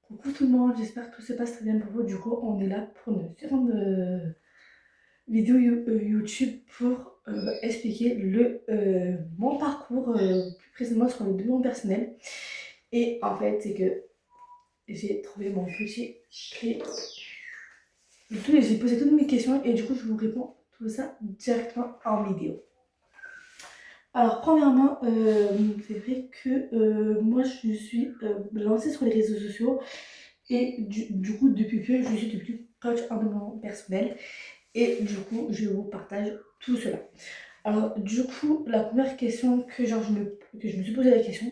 Coucou tout le monde, j'espère que tout se passe très bien pour vous. Du coup, on est là pour une seconde vidéo YouTube pour expliquer mon parcours, plus précisément sur le développement personnel. Et en fait, c'est que j'ai trouvé mon petit clé. J'ai posé toutes mes questions et du coup, je vous réponds tout ça directement en vidéo. Alors, premièrement, c'est vrai que moi, je suis lancée sur les réseaux sociaux. Et du coup, depuis peu, je suis devenue coach en développement personnel. Et du coup, je vous partage tout cela. Alors, du coup, la première question que je me suis posé la question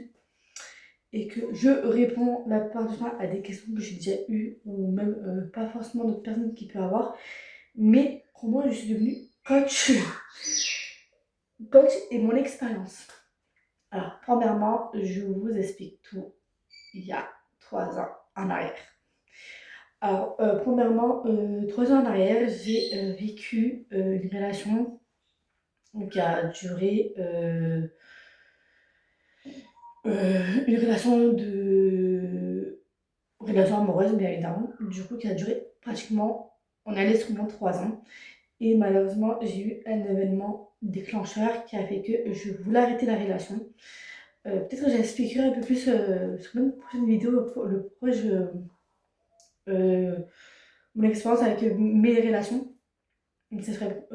et que je réponds la plupart du temps à des questions que j'ai déjà eues ou même pas forcément d'autres personnes qui peuvent avoir. Mais comment je suis devenue coach et mon expérience. Alors, premièrement, je vous explique tout il y a 3 ans en arrière. Alors, premièrement, 3 ans en arrière, j'ai vécu une relation qui a duré une relation amoureuse, bien évidemment, du coup, qui a duré pratiquement, on allait sur moins 3 ans. Et malheureusement, j'ai eu un événement déclencheur qui a fait que je voulais arrêter la relation. Peut-être que j'expliquerai un peu plus sur une prochaine vidéo le pourquoi euh, mon expérience avec mes relations. Ce serait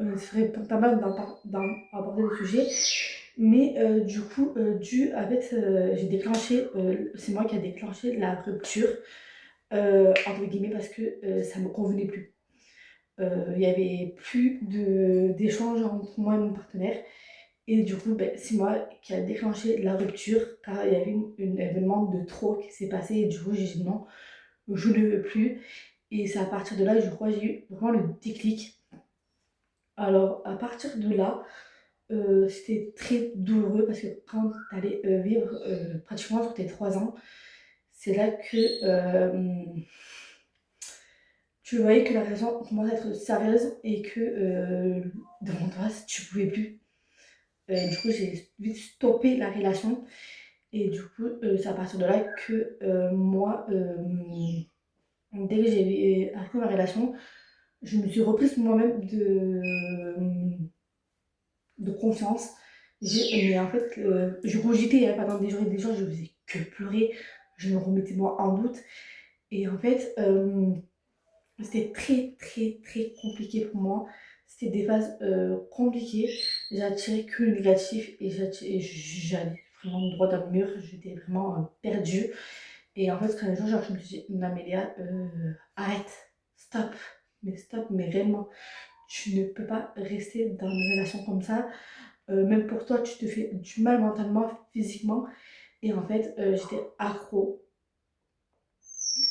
pas mal d'aborder le sujet. Mais du coup, j'ai déclenché, c'est moi qui a déclenché la rupture, entre guillemets, parce que ça ne me convenait plus. Il n'y avait plus d'échange entre moi et mon partenaire. Et du coup, ben, c'est moi qui a déclenché la rupture, car il y avait un événement de trop qui s'est passé. Et du coup, j'ai dit non, je ne veux plus. Et c'est à partir de là, je crois, j'ai eu vraiment le déclic. Alors, à partir de là, c'était très douloureux parce que quand tu allais vivre pratiquement sur tes 3 ans, c'est là que tu voyais que la relation commençait à être sérieuse et que devant toi, tu pouvais plus. Du coup, j'ai vite stoppé la relation et du coup, c'est à partir de là que moi, dès que j'ai arrêté ma relation, je me suis reprise moi-même de confiance. Mais en fait, je cogitais hein, pendant des jours, je faisais que pleurer, je me remettais moi en doute. Et en fait, c'était très, très, très compliqué pour moi. C'était des phases compliquées. J'attirais que le négatif et j'allais vraiment droit dans le mur. J'étais vraiment perdue. Et en fait, quand un jour, genre, je me suis dit, Namélia, arrête, stop. Mais stop, mais réellement, tu ne peux pas rester dans une relation comme ça. Même pour toi, tu te fais du mal mentalement, physiquement. Et en fait, j'étais accro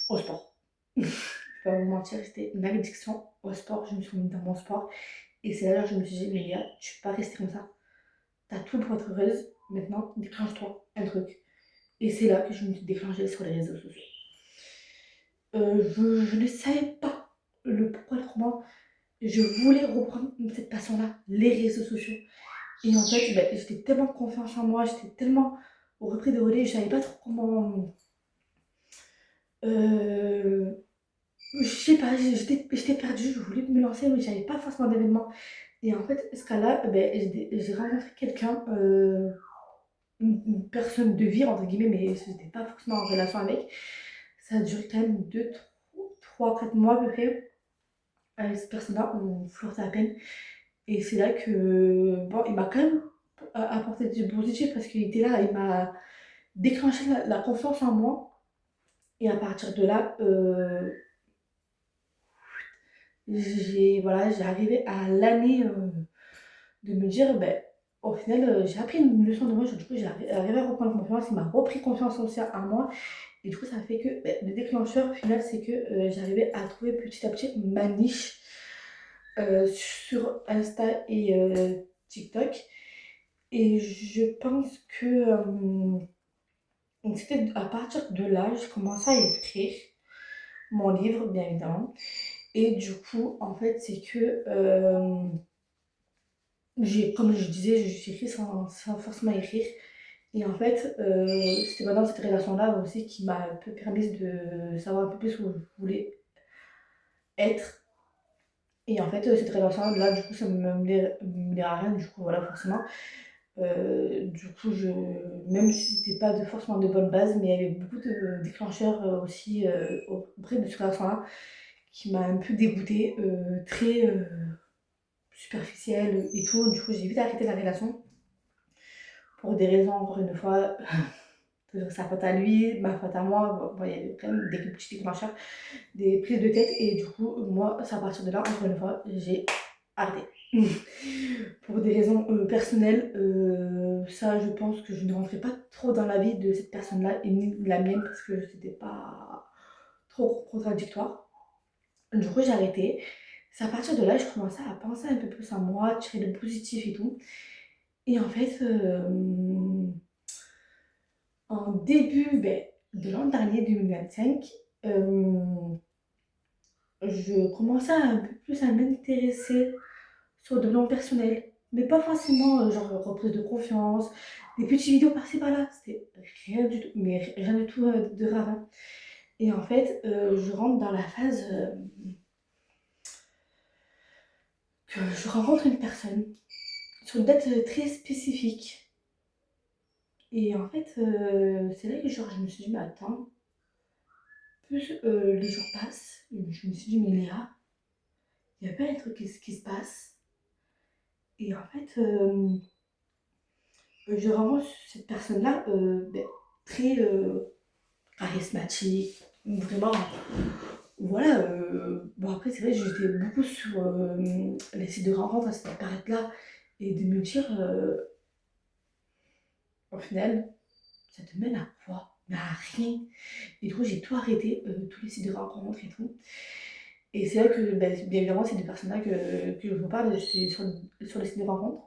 au sport. Je vais pas vous mentir, c'était une addiction au sport. Je me suis remise dans mon sport. Et c'est là que je me suis dit, mais gars, tu peux pas rester comme ça. T'as tout pour être heureuse. Maintenant, déclenche-toi un truc. Et c'est là que je me suis déclenchée sur les réseaux sociaux. Je ne savais pas le pourquoi, le comment. Je voulais reprendre cette passion-là, les réseaux sociaux. Et en fait, ben, j'étais tellement confiance en moi, j'étais tellement repris de relais, je savais pas trop comment. Euh, je sais pas, j'étais perdue, je voulais me lancer, mais j'avais pas forcément d'événement. Et en fait, ce cas-là, ben, j'ai rencontré quelqu'un, une personne de vie, entre guillemets, mais je n'étais pas forcément en relation avec. Ça a duré quand même 2, 3, 4 mois à peu près. Avec cette personne-là, on flirtait à peine. Et c'est là que, bon, il m'a quand même apporté du positif parce qu'il était là, il m'a déclenché la confiance en moi. Et à partir de là, j'ai arrivé à l'année de me dire, ben, au final, j'ai appris une leçon de moi. Du coup, j'ai arrivé à reprendre confiance. Il m'a repris confiance aussi en moi. Et du coup, ça fait que ben, le déclencheur final, c'est que j'arrivais à trouver petit à petit ma niche sur Insta et TikTok. Et je pense que c'était à partir de là, j'ai commencé à écrire mon livre, bien évidemment. Et du coup, en fait, c'est que, comme je disais, j'écris sans forcément écrire. Et en fait, c'était pendant cette relation-là aussi qui m'a un peu permis de savoir un peu plus où je voulais être. Et en fait, cette relation-là, du coup, ça me mêlait à rien, du coup, voilà, forcément. Du coup, même si c'était pas forcément de bonnes bases, mais il y avait beaucoup de déclencheurs aussi auprès de cette relation-là qui m'a un peu dégoûtée, très superficielle et tout. Du coup, j'ai vite arrêté la relation pour des raisons, encore une fois, sa faute à lui, ma faute à moi. Bon, il y avait quand même des petits déclencheurs, des prises de tête. Et du coup, moi, c'est à partir de là, encore une fois, j'ai arrêté. Pour des raisons personnelles, ça, je pense que je ne rentrais pas trop dans la vie de cette personne-là et ni la mienne parce que c'était pas trop contradictoire. Du coup, j'ai arrêté. C'est à partir de là, je commençais à penser un peu plus à moi, tirer le positif et tout. Et en fait, en début de l'an dernier, 2025, euh, je commençais un peu plus à m'intéresser sur le plan personnel. Mais pas forcément genre reprise de confiance, des petites vidéos par-ci par-là. C'était rien du tout, mais rien du tout de rare, hein. Et en fait, je rentre dans la phase que je rencontre une personne sur une date très spécifique. Et en fait, c'est là que genre, je me suis dit, mais attends, plus les jours passent, je me suis dit, mais Léa, il y a pas un truc qui se passe. Et en fait, je rencontre cette personne-là très charismatique, vraiment. Voilà, bon après c'est vrai, j'étais beaucoup sur les sites de rencontres à cette période-là et de me dire, au final, ça te mène à quoi? Mais à rien. Et du coup, j'ai tout arrêté, tous les sites de rencontres et tout. Et c'est vrai que, bien évidemment, ces deux personnes-là que je vous parle, c'est sur les sites de rencontres.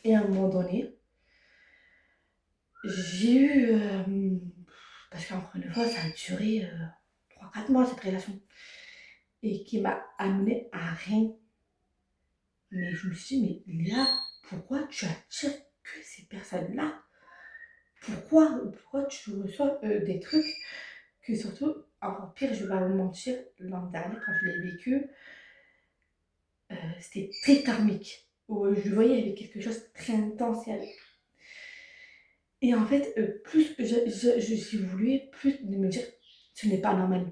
Et à un moment donné, j'ai eu, parce qu'encore une fois, ça a duré 3-4 mois cette relation, et qui m'a amené à rien. Mais je me suis dit, mais Léa, pourquoi tu attires que ces personnes-là? Pourquoi tu reçois des trucs que surtout, encore pire, je vais pas vous mentir, l'an dernier, quand je l'ai vécu, c'était très karmique. Où je voyais avec quelque chose de très intense. Et en fait, plus j'y voulais, plus de me dire, ce n'est pas normal.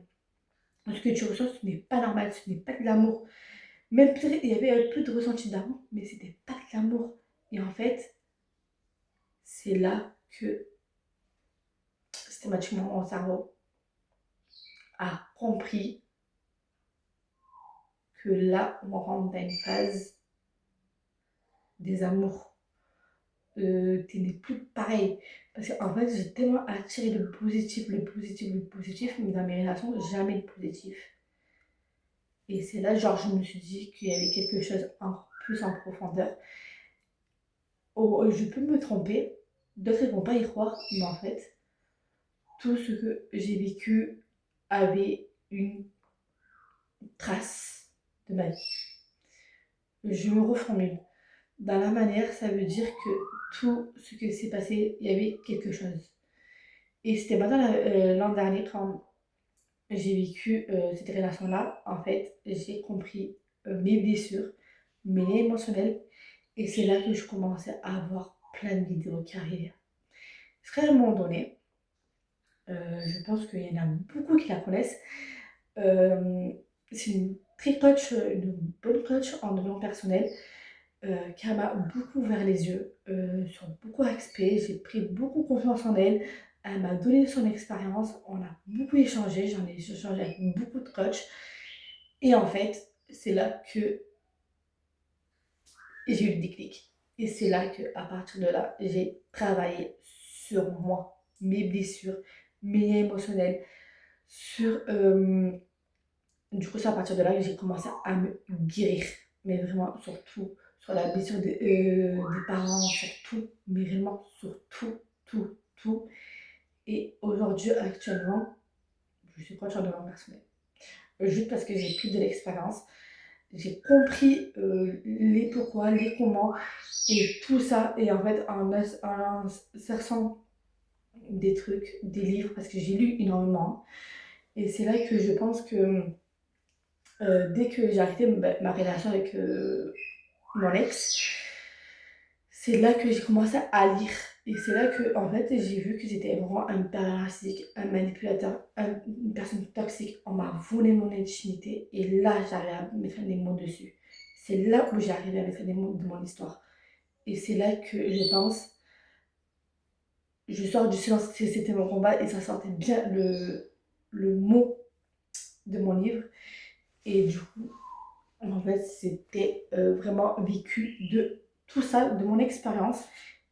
Ce que tu ressens, ce n'est pas normal, ce n'est pas de l'amour. Même peut-être, il y avait un peu de ressenti d'amour, mais c'était pas de l'amour. Et en fait, c'est là que systématiquement mon cerveau a compris que là, on rentre dans une phase des amours. Tu n'es plus pareil. Parce qu'en fait, j'ai tellement attiré le positif, le positif, le positif, mais dans mes relations, jamais le positif. Et c'est là, genre, je me suis dit qu'il y avait quelque chose encore plus en profondeur. Oh, je peux me tromper, d'autres ne vont pas y croire, mais en fait, tout ce que j'ai vécu avait une trace de ma vie. Je me reformule. Dans la manière, ça veut dire que tout ce qui s'est passé, il y avait quelque chose. Et c'était maintenant l'an dernier, quand j'ai vécu cette relation-là, en fait, j'ai compris mes blessures, mes liens émotionnels, et c'est là que je commençais à avoir plein de vidéos qui arrivaient. Parce qu'à un moment donné, je pense qu'il y en a beaucoup qui la connaissent. Euh, c'est une très coach, une bonne coach en développement personnel qui m'a beaucoup ouvert les yeux sur beaucoup d'aspects. J'ai pris beaucoup confiance en elle. Elle m'a donné son expérience. On a beaucoup échangé. J'en ai échangé avec beaucoup de coachs. Et en fait, c'est là que j'ai eu le déclic. Et c'est là que, à partir de là, j'ai travaillé sur moi, mes blessures, mes liens émotionnels, sur du coup, c'est à partir de là que j'ai commencé à me guérir. Mais vraiment, sur tout. Sur la blessure des parents, sur tout. Mais vraiment, sur tout, tout, tout. Et aujourd'hui, actuellement, je suis coach en développement personnel. Juste parce que j'ai pris de l'expérience. j'ai compris les pourquoi, les comment et tout ça. Et en fait, en cherchant des trucs, des livres, parce que j'ai lu énormément. Et c'est là que je pense que dès que j'ai arrêté ma relation avec mon ex, c'est là que j'ai commencé à lire. Et c'est là que, en fait, j'ai vu que j'étais vraiment un père narcissique, un manipulateur, une personne toxique. On m'a volé mon intimité. Et là, j'arrive à mettre des mots dessus. C'est là où j'ai arrivé à mettre des mots de mon histoire. Et c'est là que je pense, je sors du silence, c'était mon combat. Et ça sortait bien le mot de mon livre. Et du coup, en fait, c'était vraiment vécu de tout ça, de mon expérience.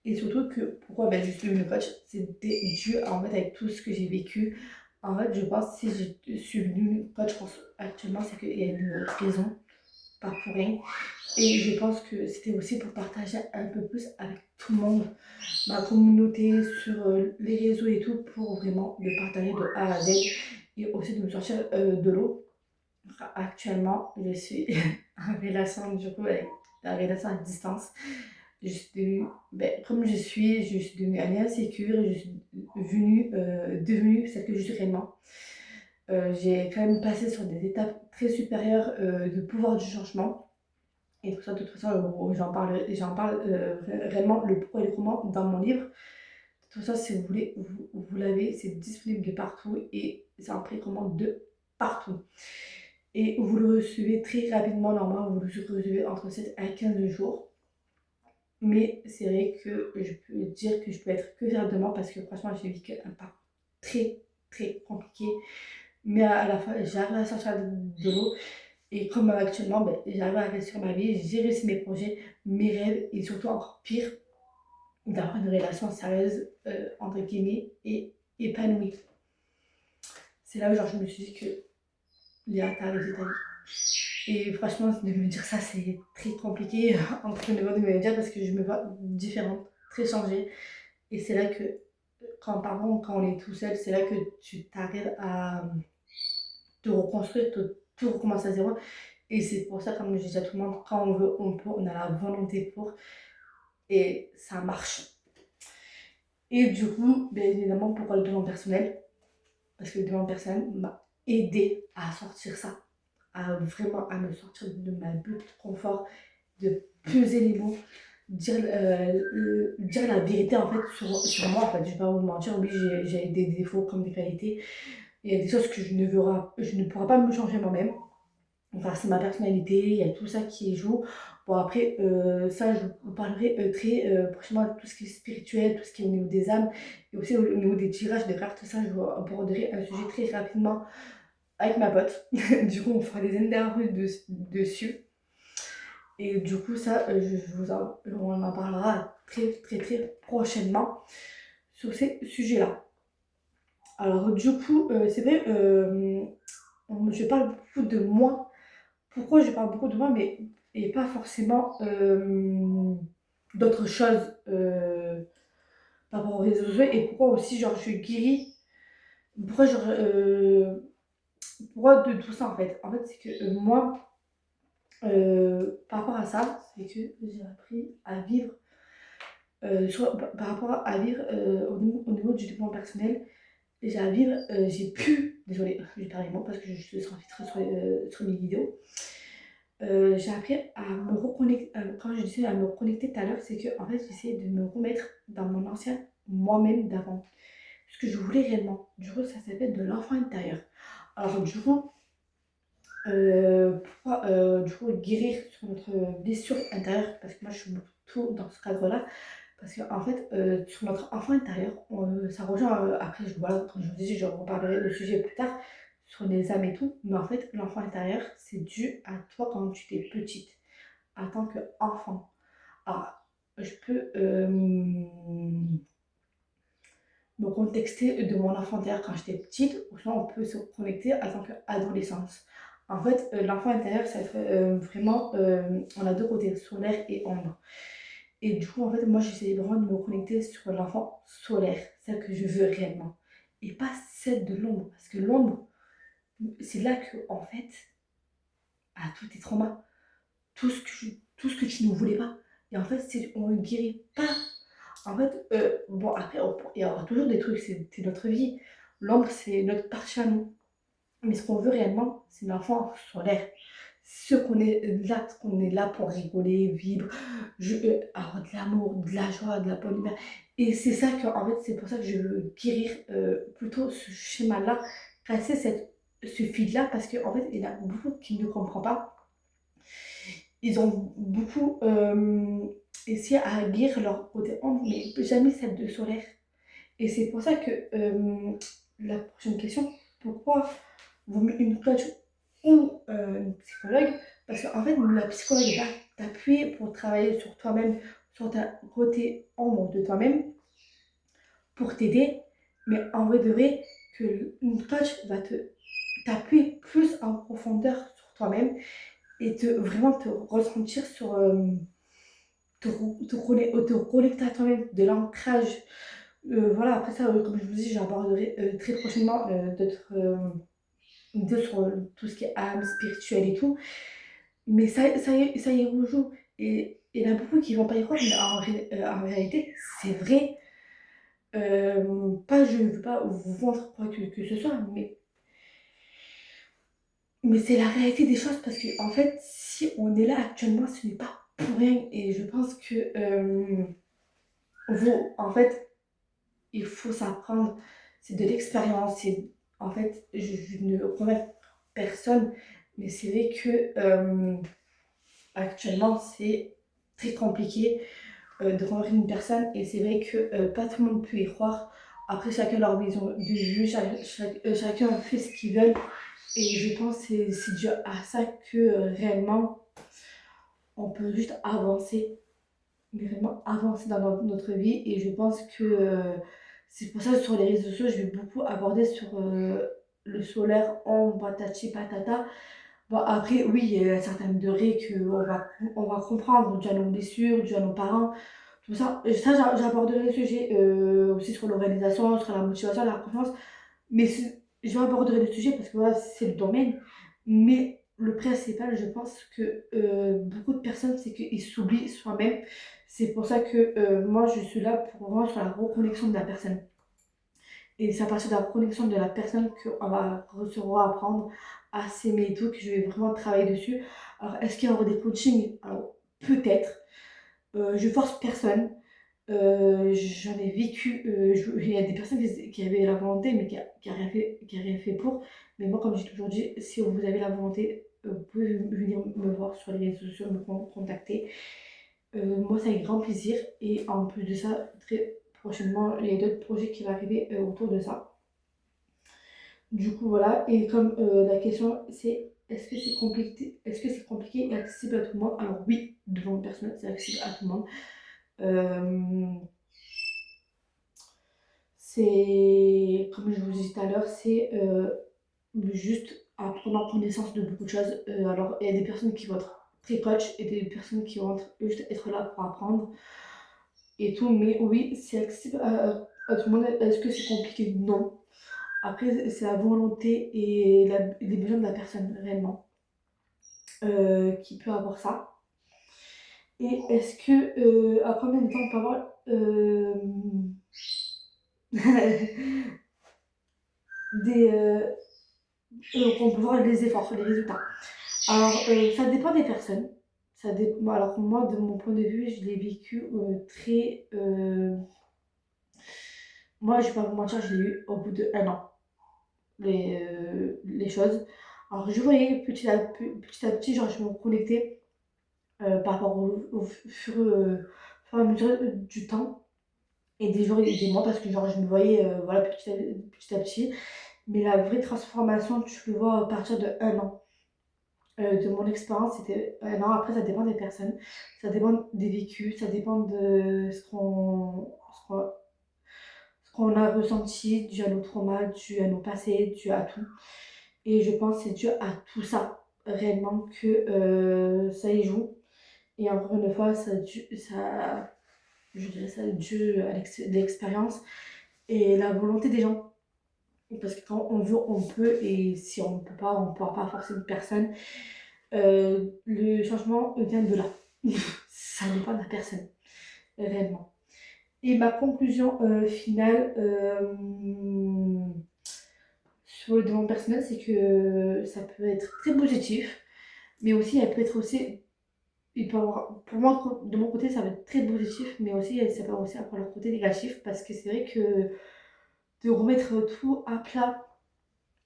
Et surtout que pourquoi ben, je suis devenue coach, c'était dû en fait avec tout ce que j'ai vécu. En fait, je pense que si je suis devenue coach, je pense actuellement, c'est qu'il y a une raison, pas pour rien. Et je pense que c'était aussi pour partager un peu plus avec tout le monde, ma communauté sur les réseaux et tout, pour vraiment de partager de A à Z et aussi de me sortir de l'eau. Actuellement, je suis en relation du coup avec la relation à distance. Je suis devenue, comme je suis devenue amie insécure, je suis devenue celle que je suis réellement. J'ai quand même passé sur des étapes très supérieures de pouvoir du changement. Et tout ça, de toute façon, j'en parle réellement le pourquoi et le comment dans mon livre. Tout ça, si vous voulez, vous l'avez, c'est disponible de partout et c'est un précommande de partout. Et vous le recevez très rapidement, normalement, vous le recevez entre 7 à 15 jours. Mais c'est vrai que je peux dire que je peux être que fière de moi parce que franchement, j'ai vécu un pas très, très compliqué. Mais à la fin, j'arrive à sortir de l'eau. Et comme actuellement, j'arrive à réussir ma vie, j'ai réussi mes projets, mes rêves et surtout encore pire, d'avoir une relation sérieuse, entre guillemets, et épanouie. C'est là où genre, je me suis dit que Léa, t'as arrêté ta vie. Et franchement, de me dire ça, c'est très compliqué entre le niveau de me dire parce que je me vois différente, très changée. Et c'est là que, quand on est tout seul, c'est là que tu t'arrives à te reconstruire, tout recommencer à zéro. Et c'est pour ça, comme je dis à tout le monde, quand on veut, on peut, on a la volonté pour, et ça marche. Et du coup, bien évidemment, pourquoi le développement personnel? Parce que le développement personnel m'a aidé à sortir ça, à vraiment à me sortir de ma bulle de confort, de peser les mots, dire la vérité en fait sur moi. En fait, je vais pas vous mentir, oui, j'ai des défauts comme des qualités. Il y a des choses que je ne pourrai pas me changer moi-même. Enfin, c'est ma personnalité, il y a tout ça qui joue. Bon, après, ça, je vous parlerai très prochainement de tout ce qui est spirituel, tout ce qui est au niveau des âmes, et aussi au niveau des tirages de cartes, tout ça, je vous aborderai un sujet très rapidement avec ma pote. Du coup, on fera des interviews dessus. Et du coup, ça, on en parlera très, très, très prochainement sur ces sujets-là. Alors, du coup, c'est vrai, je parle beaucoup de moi. Pourquoi je parle beaucoup de moi, mais et pas forcément d'autres choses par rapport aux réseaux sociaux, et pourquoi aussi, genre, je suis guérie. Pourquoi, genre, pourquoi de tout ça, en fait? En fait, c'est que moi, par rapport à ça, c'est que j'ai appris à vivre par rapport à vivre au niveau du développement personnel, j'ai à vivre, j'ai pu, désolée, j'ai perdu les mots parce que je suis concentrée sur mes vidéos. J'ai appris à me reconnecter, quand je disais à me reconnecter tout à l'heure, c'est que en fait j'essayais de me remettre dans mon ancien moi-même d'avant, ce que je voulais réellement. Du coup, ça s'appelle de l'enfant intérieur. Alors, du coup, pourquoi du coup guérir sur notre blessure intérieure, parce que moi je suis beaucoup dans ce cadre-là. Parce qu'en fait, sur notre enfant intérieur, ça rejoint, après, voilà, comme je vous dis, je reparlerai le sujet plus tard, sur les âmes et tout. Mais en fait, l'enfant intérieur, c'est dû à toi quand tu étais petite, en tant qu'enfant. Alors, je peux me contexter de mon enfant intérieur quand j'étais petite, ou sinon on peut se connecter en tant qu'adolescence. En fait, l'enfant intérieur, ça va être vraiment, on a deux côtés, solaire et ombre. Et du coup, en fait, moi, j'essaie vraiment de me connecter sur l'enfant solaire, celle que je veux réellement. Et pas celle de l'ombre. Parce que l'ombre, c'est là que, en fait, tous tes traumas. tout ce que tu ne voulais pas. Et en fait, on ne guérit pas. En fait, bon, après, il y aura toujours des trucs, c'est notre vie. L'ombre, c'est notre partie à nous. Mais ce qu'on veut réellement, c'est l'enfant solaire. Ce qu'on est là pour rigoler, vivre, avoir de l'amour, de la joie, de la bonne humeur. Et c'est ça que, en fait, c'est pour ça que je veux guérir plutôt ce schéma-là, casser ce fil-là, parce qu'en fait, il y en a beaucoup qui ne comprennent pas. Ils ont beaucoup essayé à guérir leur côté ombre, mais jamais celle de solaire. Et c'est pour ça que la prochaine question, pourquoi vaut mieux une coach ou une psychologue? Parce qu'en fait, la psychologue va t'appuyer pour travailler sur toi-même, sur ta côté ombre de toi-même, pour t'aider. Mais en vrai de vrai, que une coach va t'appuyer plus en profondeur sur toi-même et vraiment te ressentir sur te connecter à toi-même, de l'ancrage. Voilà, après ça, comme je vous dis, j'aborderai très prochainement d'autres vidéos sur tout ce qui est âme, spirituel et tout. Mais ça y rejoue. Et il y en a beaucoup qui vont pas y croire, mais en réalité, c'est vrai. Pas, je ne veux pas vous vendre quoi que ce soit, mais c'est la réalité des choses parce que, en fait, si on est là actuellement, ce n'est pas pour rien. Et je pense que, en fait, il faut s'apprendre. C'est de l'expérience. En fait, je ne convainc personne, mais c'est vrai que actuellement, c'est très compliqué de convaincre une personne et c'est vrai que pas tout le monde peut y croire. Après, chacun leur vision de vue, chacun fait ce qu'ils veulent. Et je pense que c'est dû à ça que réellement, on peut juste avancer, mais vraiment avancer dans notre vie. Et je pense que c'est pour ça que sur les réseaux sociaux, je vais beaucoup aborder sur le solaire en patati patata. Bon, après, oui, il y a certaines degrés on va comprendre, dû à nos blessures, dû à nos parents, tout ça. J'aborderai le sujet aussi sur l'organisation, sur la motivation, la confiance. Mais je vais aborder le sujet parce que voilà, c'est le domaine. Mais le principal, je pense que beaucoup de personnes, c'est qu'ils s'oublient soi-même. C'est pour ça que moi, je suis là pour vraiment sur la reconnexion de la personne. Et c'est à partir de la reconnexion de la personne qu'on va recevoir, apprendre à s'aimer et tout, que je vais vraiment travailler dessus. Alors, est-ce qu'il y aura des coachings? Alors, peut-être. Je force personne. J'en ai vécu, il y a des personnes qui avaient la volonté, mais qui a rien fait pour. Mais moi, comme j'ai toujours dit, si vous avez la volonté, vous pouvez venir me voir sur les réseaux sociaux, me contacter. Moi, c'est avec grand plaisir. Et en plus de ça, très prochainement, il y a d'autres projets qui vont arriver autour de ça. Du coup, voilà. Et comme la question, c'est est-ce que c'est compliqué et accessible à tout le monde? Alors oui, devant une personne, c'est accessible à tout le monde. Euh, C'est, comme je vous disais tout à l'heure, c'est juste à prendre connaissance de beaucoup de choses. Alors, il y a des personnes qui vont être très coach et des personnes qui vont juste être là pour apprendre et tout. Mais oui, c'est accessible à tout le monde. Est-ce que c'est compliqué? Non. Après, c'est la volonté et les besoins de la personne réellement qui peut avoir ça. Et est-ce que, à combien de temps on peut avoir des, qu'on peut voir les efforts, les résultats? Alors, ça dépend des personnes. Alors, moi, de mon point de vue, je l'ai vécu très. Moi, je vais pas vous mentir, je l'ai eu au bout de 1 an, les choses. Alors, je voyais petit à petit, genre, je me connectais par rapport fur et à mesure du temps et des jours et des mois parce que, genre, je me voyais voilà, petit à petit. Mais la vraie transformation, tu le vois à partir de 1 an. De mon expérience, c'était non, après ça dépend des personnes, ça dépend des vécus, ça dépend de ce qu'on a ressenti, dû à nos traumas, dû à nos passés, dû à tout. Et je pense que c'est dû à tout ça, réellement, que ça y joue. Et encore une fois, je dirais ça dû à l'expérience et la volonté des gens. Parce que quand on veut, on peut, et si on ne peut pas, on ne pourra pas forcer une personne. le changement vient de là. Ça dépend de la personne, réellement. Et ma conclusion finale sur le développement personnel, c'est que ça peut être très positif, mais aussi elle peut être aussi, il peut avoir, pour moi, de mon côté, ça va être très positif, mais aussi ça peut aussi avoir leur côté négatif, parce que c'est vrai que de remettre tout à plat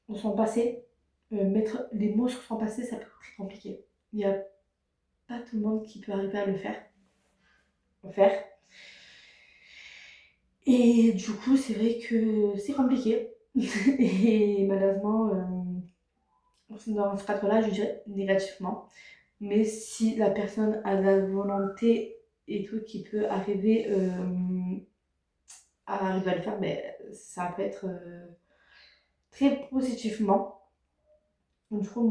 dans son passé, mettre les mots sur son passé, ça peut être très compliqué. Il n'y a pas tout le monde qui peut arriver à le faire. Et du coup, c'est vrai que c'est compliqué. Et malheureusement, dans ce cadre-là, je dirais négativement. Mais si la personne a la volonté et tout qui peut arriver à le faire, ben, ça peut être très positivement. Donc, du coup,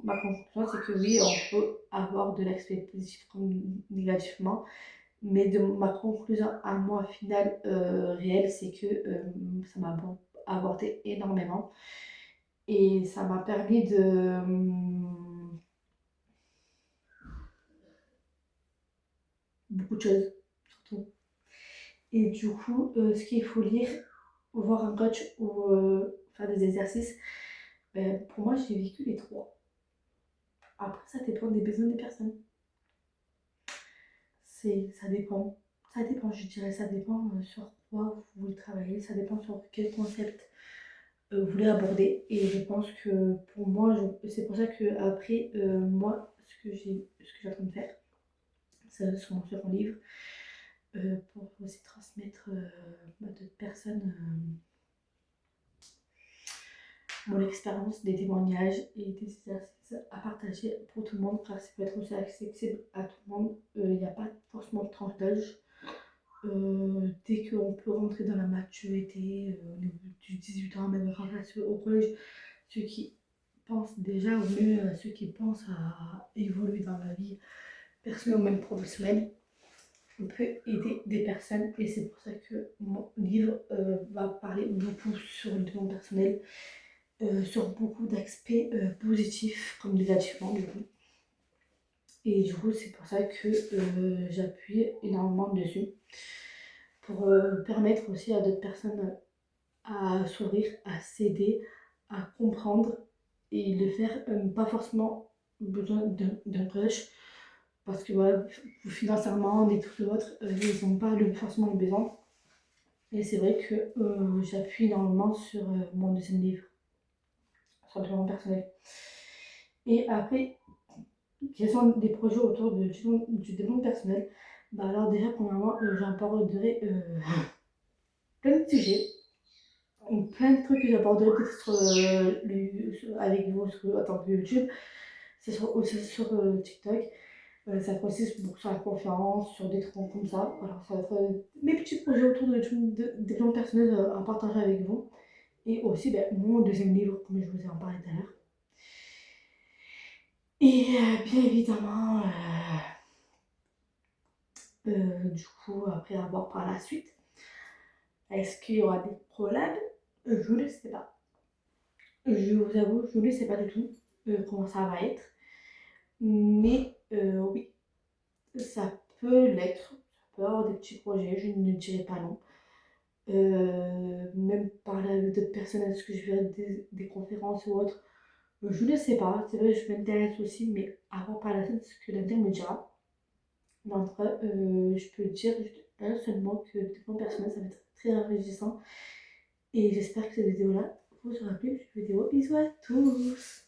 ma conclusion, c'est que oui, on peut avoir de l'aspect positif comme négativement. Mais de ma conclusion à moi finale réelle, c'est que ça m'a apporté énormément. Et ça m'a permis de beaucoup de choses, surtout. Et du coup, ce qu'il faut lire, voir un coach ou faire des exercices, ben, pour moi, j'ai vécu les trois. Après, ça dépend des besoins des personnes. Ça dépend. Ça dépend, je dirais, ça dépend sur quoi vous voulez travailler, ça dépend sur quel concept vous voulez aborder. Et je pense que pour moi, c'est pour ça que après, moi, ce que j'ai en train de faire, c'est sur mon second livre, pour aussi transmettre à d'autres personnes mon expérience, des témoignages et des exercices à partager pour tout le monde, car ça peut être aussi accessible à tout le monde. Il n'y a pas forcément de tranche d'âge. Dès qu'on peut rentrer dans la maturité, au niveau du 18 ans, même rentrer au collège, ceux qui pensent déjà, ou même ceux qui pensent à évoluer dans la vie personnelle ou même professionnelle, on peut aider des personnes. Et c'est pour ça que mon livre va parler beaucoup sur le développement personnel, sur beaucoup d'aspects positifs comme négativement du coup. Et du coup, c'est pour ça que j'appuie énormément dessus, pour permettre aussi à d'autres personnes à s'ouvrir, à s'aider, à comprendre et le faire, pas forcément besoin d'un coach, parce que voilà, financièrement, des trucs autres, ils n'ont pas forcément le besoin. Et c'est vrai que j'appuie énormément sur mon deuxième livre, sur le développement personnel. Et après, quels sont des projets autour du développement personnel? Bah alors déjà, premièrement, j'aborderai plein de sujets, plein de trucs que j'aborderai peut-être avec vous en tant que YouTube, c'est aussi sur TikTok. Ça consiste beaucoup sur la confiance, sur des trucs comme ça. Voilà, ça va être mes petits projets autour de développement personnel à partager avec vous. Et aussi ben, mon deuxième livre, comme je vous ai en parlé tout à l'heure. Et bien évidemment, du coup, après avoir par la suite, est-ce qu'il y aura des problèmes? Je ne sais pas. Je vous avoue, je ne sais pas du tout comment ça va être. Mais oui, ça peut l'être. Ça peut avoir des petits projets, je ne dirai pas non. Même parler avec d'autres personnes, est-ce que je vais des conférences ou autres? Je ne sais pas. C'est vrai, je m'intéresse aussi, mais à voir par la suite ce que l'avenir me dira. Mais en tout cas, je peux dire juste un seul mot que le développement personnel, ça va être très enrichissant. Et j'espère que cette vidéo-là vous aura plu. Je vous dis gros bisous à tous.